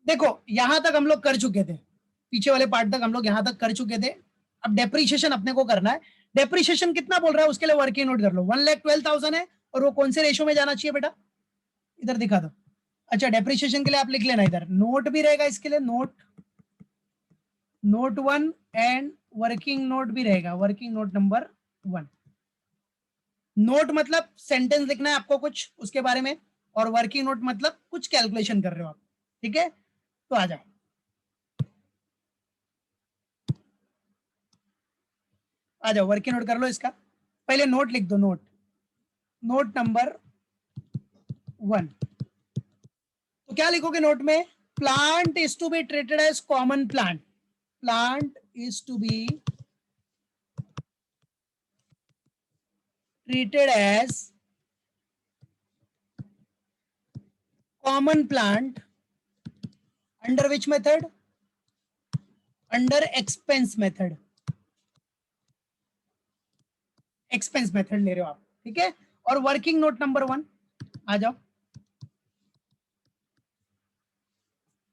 देखो यहां तक हम लोग कर चुके थे, पीछे वाले पार्ट तक हम लोग यहां तक कर चुके थे। अब डेप्रीशिएशन अपने को करना है। डेप्रीशिएशन कितना बोल रहा है उसके लिए वर्किंग नोट कर लो, 1,12,000 है और वो कौन से रेशो में जाना चाहिए बेटा, इधर दिखा दो। अच्छा डेप्रीशिएशन के लिए आप लिख लेना, इधर नोट भी रहेगा इसके लिए, नोट 1 एंड वर्किंग नोट भी रहेगा, वर्किंग नोट नंबर 1। नोट मतलब सेंटेंस लिखना है आपको कुछ उसके बारे में, और वर्किंग नोट मतलब कुछ कैलकुलेशन कर रहे हो आप, ठीक है। तो आ जाओ, आ जाओ वर्किंग नोट कर लो इसका। पहले नोट लिख दो, नोट नंबर 1। तो क्या लिखोगे नोट में, plant is to be treated as common plant, plant is to be treated as common plant under which method, under expense method, expense method ले रहे हो आप, ठीक है। और वर्किंग नोट नंबर 1 आ जाओ,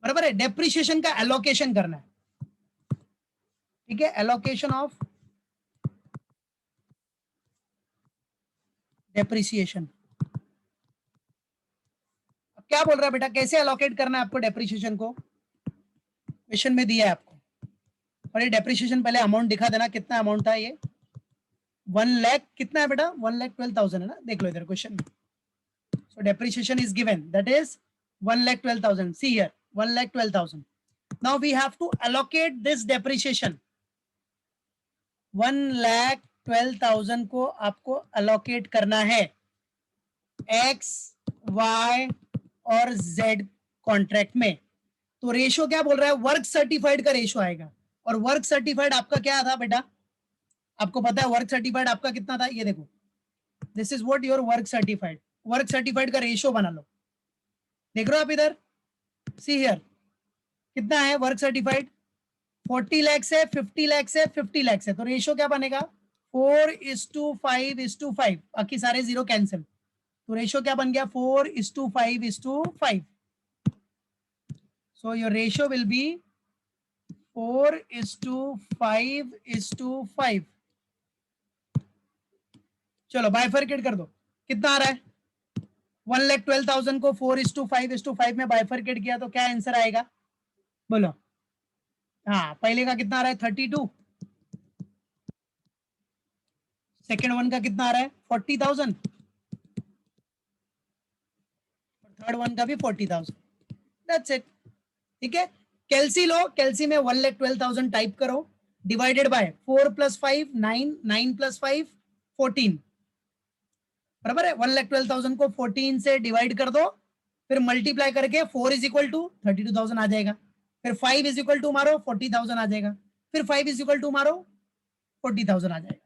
बराबर है। डेप्रिसिएशन का एलोकेशन करना है, ठीक है, एलोकेशन ऑफ डेप्रिसिएशन। अब क्या बोल रहा है बेटा, कैसे एलोकेट करना है आपको डेप्रिसिएशन को, क्वेश्चन में दिया है आपको। और ये डेप्रिसिएशन पहले अमाउंट दिखा देना, कितना अमाउंट था ये, 1,00,000 कितना है बेटा, 1,12,000 है ना, देख लो इधर क्वेश्चन में। So depreciation is given, that is 1,12,000. See here, 1,12,000. Now we have to allocate this depreciation. 1,12,000 को आपको allocate करना है X, Y और Z कॉन्ट्रैक्ट में। तो रेशो क्या बोल रहा है, वर्क सर्टिफाइड का रेशो आएगा। और वर्क सर्टिफाइड आपका क्या था बेटा, आपको पता है वर्क सर्टिफाइड आपका कितना था, ये देखो, this is what your work certified. Work certified का रेशो बना लो, देख रहे हो आप इधर, सी हियर कितना है वर्क सर्टिफाइड, 40 लाख है, 50 लाख है, 50 लाख है। तो रेशो क्या बनेगा, 4:5:5, बाकी सारे जीरो कैंसिल। तो रेशो क्या बन गया, 4:5:5। So your ratio will be 4:5:5। चलो बाइफरकेट कर दो, कितना आ रहा है, 1,12,000 को 4:5:5 में बाइफरकेट किया तो क्या आंसर आएगा, बोलो। हाँ पहले का कितना आ रहा है, 32। सेकेंड वन का कितना आ रहा है, 40,000। थर्ड वन का भी 40,000। दैट्स इट, ठीक है। कैलसी लो, कैलसी में 1,12,000 टाइप करो, डिवाइडेड बाय 4 + 5 9, 9 + 5 14, बराबर है। 1,12,000 को 14 से डिवाइड कर दो, फिर मल्टीप्लाई करके 4 = 32,000 आ जाएगा। फिर 5 = मारो 40,000 आ जाएगा। फिर 5 = मारो 40,000 आ जाएगा।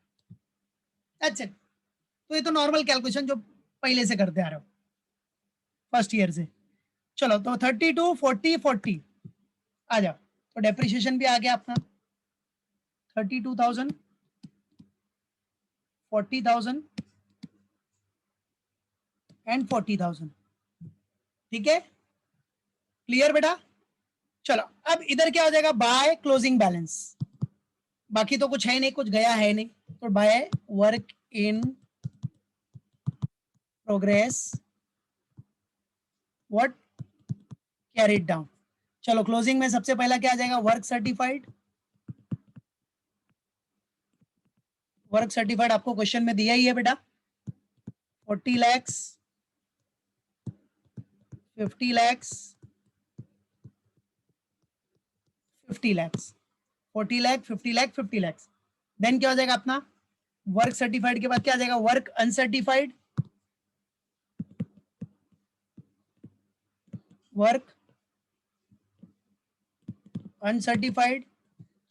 That's it. तो ये तो नॉर्मल कैलकुलेशन जो पहले से करते आ रहे हो फर्स्ट ईयर से। चलो तो 32, 40, 40 आ जाओ। तो डेप्रिसिएशन भी आ गया अपना, 32,000, 40,000 एंड 40,000, ठीक है, क्लियर बेटा। चलो अब इधर क्या हो जाएगा, बाय क्लोजिंग बैलेंस। बाकी तो कुछ है नहीं, कुछ गया है नहीं, तो by work in progress what carried down. चलो क्लोजिंग में सबसे पहला क्या आ जाएगा, वर्क सर्टिफाइड। वर्क सर्टिफाइड आपको क्वेश्चन में दिया ही है बेटा, 40 लाख, 50 लाख, 50 लाख, 40 लाख, 50 लाख, 50 लाख। देन क्या हो जाएगा अपना, वर्क सर्टिफाइड के बाद क्या आ जाएगा, वर्क अनसर्टिफाइड, वर्क अनसर्टिफाइड।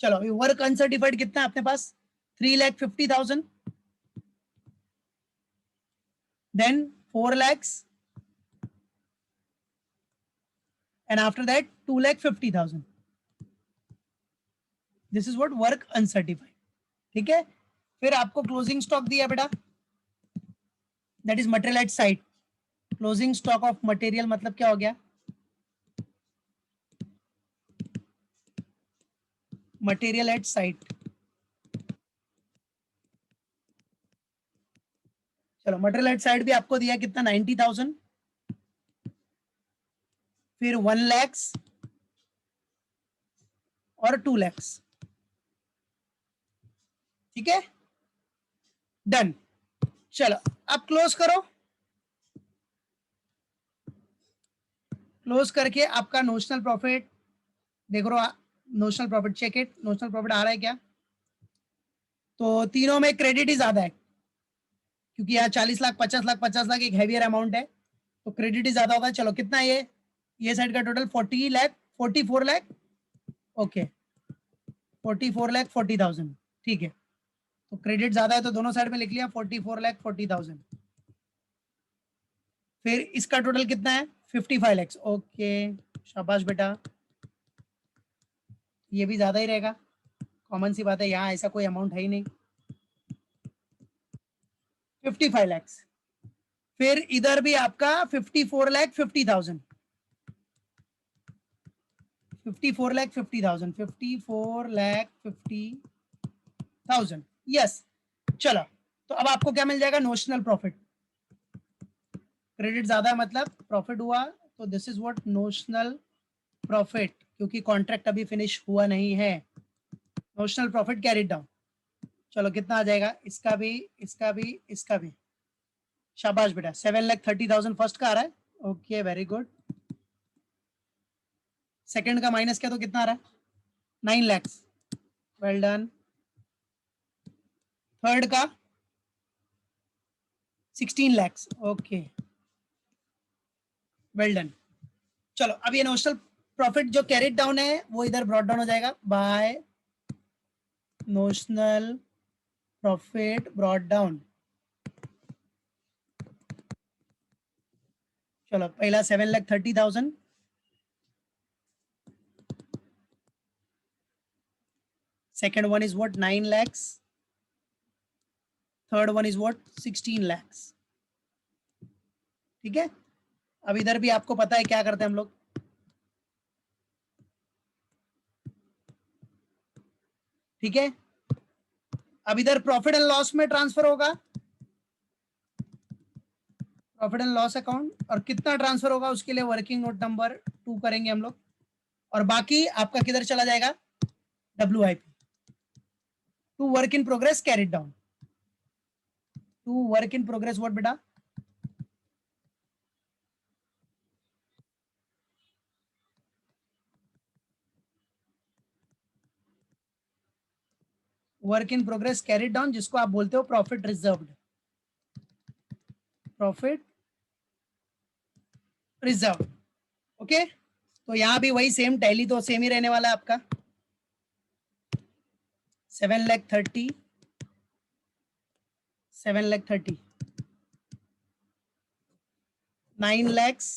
चलो वर्क अनसर्टिफाइड कितना है अपने पास, 3,50,000, then 4 lakhs, and after that 2,50,000. This is what work uncertified, ठीक है। फिर आपको क्लोजिंग स्टॉक दिया बेटा, that is material at site. Closing stock of material मतलब क्या हो गया, मटेरियल एट साइट। चलो मटेरियल एट साइट भी आपको दिया कितना 90,000, फिर 1 लाख और 2 लाख। ठीक है, डन। चलो अब क्लोज करो। क्लोज करके आपका नोशनल प्रॉफिट देख रहा, notional profit check it, notional profit आ रहा है क्या? तो तीनों में क्रेडिट ही ज्यादा है, क्योंकि यहाँ 40 लाख 50 लाख 50 लाख एक हैवियर अमाउंट है, तो क्रेडिट ही ज्यादा होगा। चलो कितना ये साइड का टोटल 40 लाख 44 लाख, ओके 44 लाख 40,000। ठीक है, तो क्रेडिट ज्यादा है तो दोनों साइड में लिख लिया 44 लाख 40,000। फिर इसका टोटल कितना है 55 लाख, ओके शाबाश बेटा, ये भी ज्यादा ही रहेगा, कॉमन सी बात है, यहाँ ऐसा कोई अमाउंट है ही नहीं, 55 लाख। फिर इधर भी आपका 54 लाख 50,000, 54 लाख 50,000, 54 लाख 50,000, यस। चलो तो अब आपको क्या मिल जाएगा, नोशनल प्रॉफिट। क्रेडिट ज्यादा है मतलब प्रॉफिट हुआ, तो this is what notional profit, क्योंकि कॉन्ट्रैक्ट अभी फिनिश हुआ नहीं है। Notional profit carried down. चलो कितना आ जाएगा, इसका भी इसका भी इसका भी, शाबाश बेटा 7,30,000 फर्स्ट का आ रहा है, ओके वेरी गुड। सेकंड का माइनस क्या तो कितना आ रहा है 9 लाख, वेल डन। थर्ड का 16 लाख, ओके वेल डन। चलो अब ये नोशनल प्रॉफिट जो कैरिड डाउन है वो इधर ब्रॉट डाउन हो जाएगा by notional profit brought down. चलो पहला 7,30,000, second one is what 9 lakhs, third one is what 16 lakhs। ठीक है, अब इधर भी आपको पता है क्या करते हैं हम लोग, ठीक है। अब इधर प्रॉफिट एंड लॉस में ट्रांसफर होगा, प्रॉफिट एंड लॉस अकाउंट, और कितना ट्रांसफर होगा उसके लिए वर्किंग नोट नंबर 2 करेंगे हम लोग, और बाकी आपका किधर चला जाएगा WIP, to work in progress carried down, to work in progress what बेटा, work in progress carried down, जिसको आप बोलते हो profit reserved, profit reserve. Okay, तो यहां भी वही सेम टैली तो सेम ही रहने वाला है आपका 7,30,000, 7,30,000, 9 lakhs,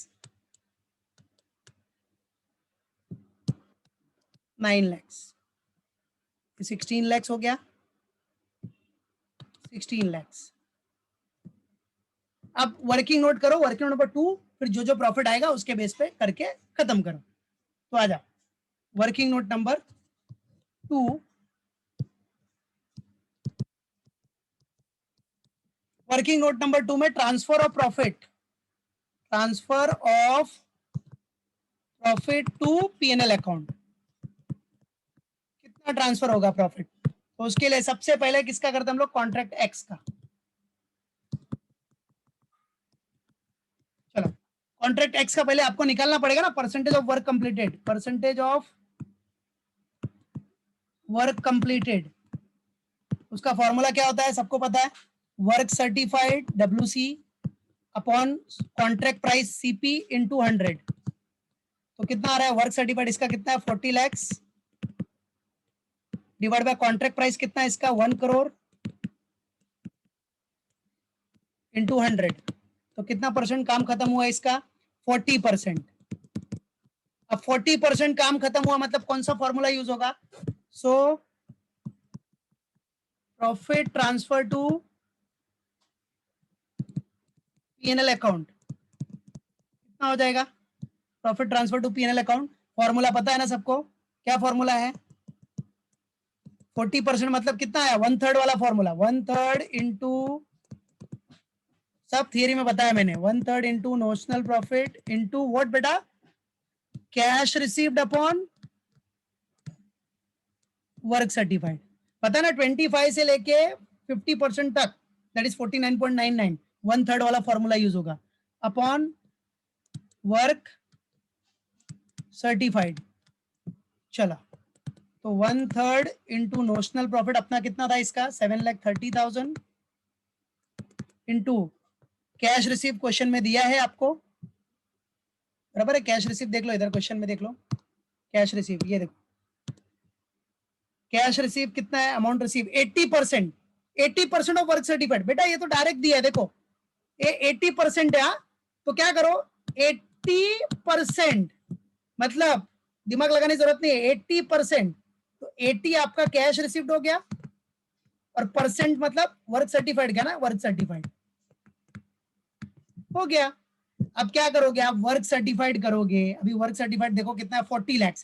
9 lakhs, 16 lakhs हो गया, 16 lakhs। अब वर्किंग नोट करो, वर्किंग नोट नंबर 2, फिर जो जो प्रॉफिट आएगा उसके बेस पे करके खत्म करो। तो आ जाओ working note number 2, working note number 2 में transfer of profit, transfer of profit to P&L account, कितना ट्रांसफर होगा प्रॉफिट, तो उसके लिए सबसे पहले किसका करते हैं हम लोग, कॉन्ट्रैक्ट एक्स का। चलो कॉन्ट्रैक्ट एक्स का पहले आपको निकालना पड़ेगा ना, percentage of work completed, percentage of work completed, उसका फॉर्मूला क्या होता है सबको पता है, work certified WC upon contract price CP into 100। तो कितना आ रहा है वर्क सर्टिफाइड, इसका कितना है 40 lakhs, divide by contract price कितना है इसका 1 करोड़ इंटू 100, तो कितना परसेंट काम खत्म हुआ इसका 40%। अब 40% काम खत्म हुआ मतलब कौन सा फॉर्मूला यूज होगा, so profit transfer to P&L account कितना हो जाएगा, profit transfer to P&L account, formula पता है ना सबको, क्या फॉर्मूला है, 40% मतलब कितना आया, 1/3 वाला फॉर्मूला, 1/3 इंटू, सब थियरी में बताया मैंने, 1/3 into notional profit into what बेटा, cash received upon work certified. पता है ना 25 से लेके 50% तक, दैट इज 49.99, 1/3 वाला फॉर्मूला यूज होगा, अपॉन वर्क सर्टिफाइड। चला, तो 1/3 इंटू नोशनल प्रॉफिट अपना कितना था इसका, 7,30,000 इंटू कैश रिसीव क्वेश्चन में दिया है आपको, बराबर है। कैश रिसीव देख लो इधर, क्वेश्चन में देख लो, कैश रिसीव ये देखो, कैश रिसीव कितना है, amount receive 80%, 80% of work certified. बेटा ये तो डायरेक्ट दिया है, देखो ये 80% है, तो क्या करो 80%, मतलब दिमाग लगाने की जरूरत नहीं है, 80%, तो 80 आपका कैश रिसीव्ड हो गया, और परसेंट मतलब वर्क सर्टिफाइड का ना, वर्क सर्टिफाइड हो गया। अब क्या करोगे आप, वर्क सर्टिफाइड करोगे, अभी वर्क सर्टिफाइड देखो कितना है, 40 लाख,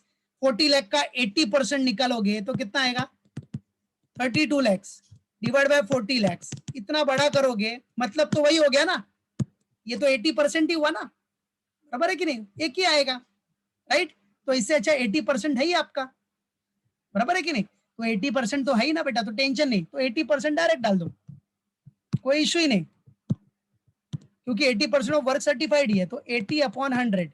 40 लाख का 80% निकालोगे तो कितना आएगा, 32 लाख डिवाइड बाय 40 लाख, इतना बड़ा करोगे, मतलब तो वही हो गया ना, ये तो 80% ही हुआ ना, बराबर है कि नहीं, एक ही आएगा, राइट। तो इससे अच्छा 80% है ही आपका, बराबर है कि नहीं, तो 80% तो है ही ना बेटा, तो टेंशन नहीं, तो 80% डायरेक्ट डाल दो, कोई इश्यू ही नहीं, क्योंकि 80% ऑफ वर्क सर्टिफाइड ही है, तो 80/100,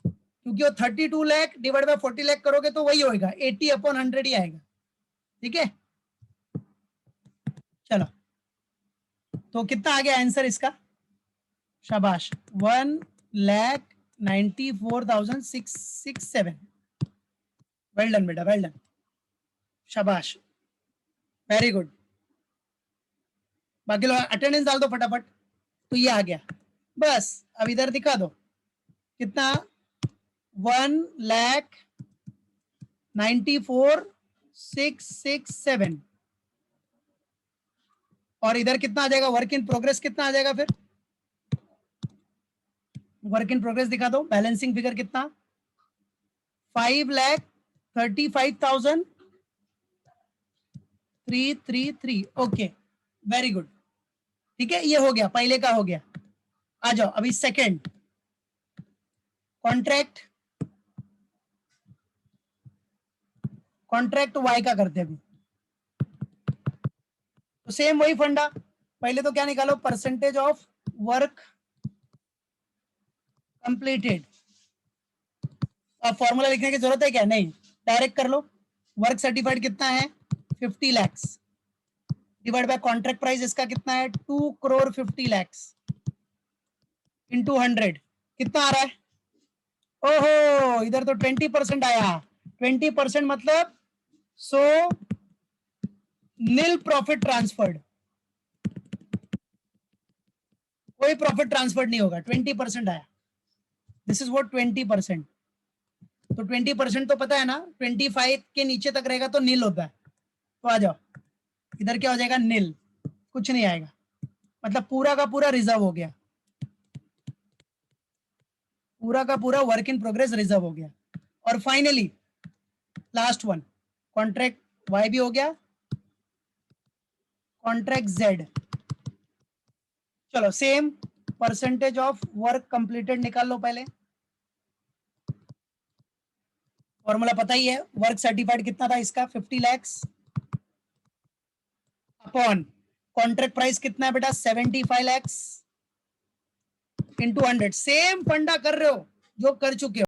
क्योंकि वो 32 लाख डिवाइड बाय 40 लाख करोगे तो वही होएगा, 80/100 ही आएगा, ठीक है। चलो, तो कितना आ गया आंसर इसका, शाबाश, 1,94,667, वेल डन बेटा, वेल डन, शाबाश, वेरी गुड। बाकी लोग अटेंडेंस डाल दो फटाफट, तो ये आ गया, बस अब इधर दिखा दो कितना, 1,94,667, और इधर कितना आ जाएगा, वर्क इन प्रोग्रेस कितना आ जाएगा, फिर वर्क इन प्रोग्रेस दिखा दो, बैलेंसिंग फिगर कितना, 5,35,333, ओके, वेरी गुड, ठीक है, ये हो गया, पहले का हो गया। आ जाओ अभी सेकंड, कॉन्ट्रैक्ट, कॉन्ट्रैक्ट वाई का करते हैं अभी, तो सेम वही फंडा, पहले तो क्या निकालो, परसेंटेज ऑफ वर्क कंप्लीटेड। अब फॉर्मूला लिखने की जरूरत है क्या, नहीं, डायरेक्ट कर लो, वर्क सर्टिफाइड कितना है 50 lakh divide by contract price इसका कितना है 2,50,00,000 इंटू 100 कितना आ रहा है, ओहो इधर तो 20% आया, 20% मतलब सो नील प्रॉफिट ट्रांसफर्ड, कोई प्रॉफिट ट्रांसफर नहीं होगा, 20% आया, दिस इज व्हाट 20%, तो 20% तो पता है ना 25 के नीचे तक रहेगा तो नील होता है, तो आ जाओ इधर क्या हो जाएगा, नील, कुछ नहीं आएगा, मतलब पूरा का पूरा रिजर्व हो गया, पूरा का पूरा वर्क इन प्रोग्रेस रिजर्व हो गया। और finally last one, contract Y भी हो गया, कॉन्ट्रैक्ट जेड, चलो same percentage of work completed निकाल लो पहले, फॉर्मूला पता ही है, वर्क सर्टिफाइड कितना था इसका 50 लाख अपॉन कॉन्ट्रैक्ट प्राइस कितना है बेटा 75 लाख इंटू 100, सेम फंडा कर रहे हो जो कर चुके हो।